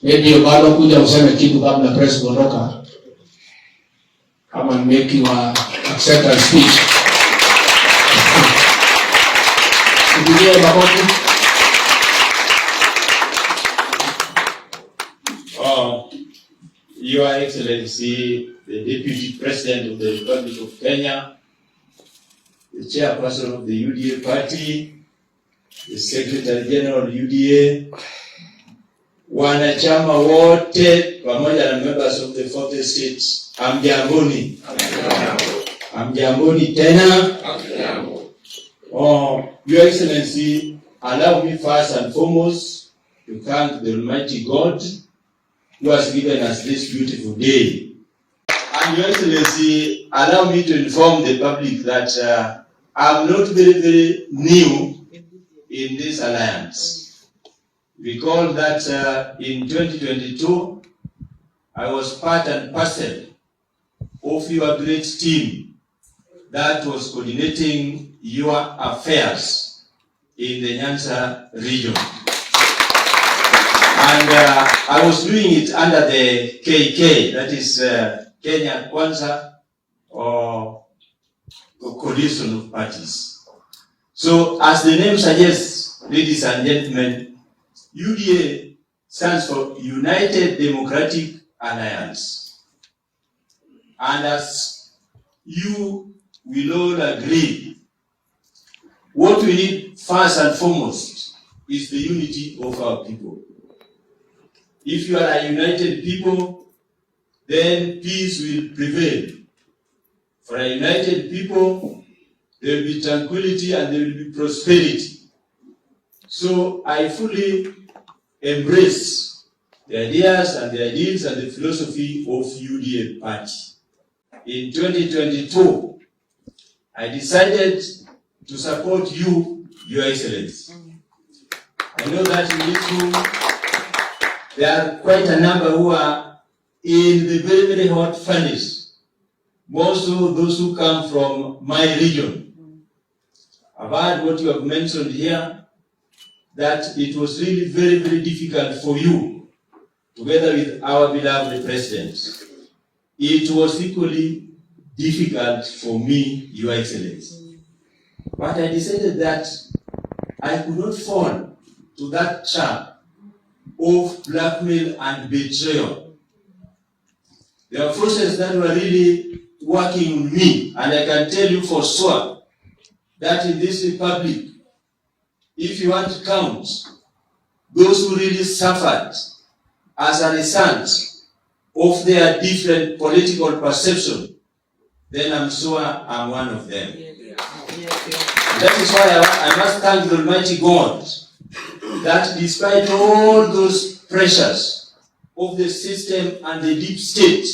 Maybe Obado kuja useme kitu kabla press kuondoka. Kama make your acceptance speech. Tupigie makofi. Your Excellency, the Deputy President of the Republic of Kenya, the Chairperson of the UDA Party, the Secretary General UDA, wanachama wote pamoja na members of the 40 states, amjamboni. Amjamboni tena. Your Excellency, allow me first and foremost to thank the Almighty God who has given us this beautiful day. And Your Excellency, allow me to inform the public that I'm not very new in this alliance. Recall that in 2022, I was part and parcel of your great team that was coordinating your affairs in the Nyanza region. And I was doing it under the KK, that is Kenya Kwanza, or coalition of parties. So as the name suggests, ladies and gentlemen, UDA stands for United Democratic Alliance. And as you will all agree, what we need first and foremost is the unity of our people. If you are a united people, then peace will prevail. For a united people, there will be tranquility and there will be prosperity. So I fully embrace the ideas and the ideals and the philosophy of UDA party. In 2022, I decided to support you, Your Excellency. I know that in this room, there are quite a number who are in the very hot furnace. Most of those who come from my region. I've heard what you have mentioned here, that it was really very difficult for you, together with our beloved President. It was equally difficult for me, Your Excellency. But I decided that I could not fall to that trap of blackmail and betrayal. There are forces that were really working on me, and I can tell you for sure that in this republic, if you want to count those who really suffered as a result of their different political perception, then I'm sure I'm one of them. That is why I must thank the Almighty God that despite all those pressures of the system and the deep state,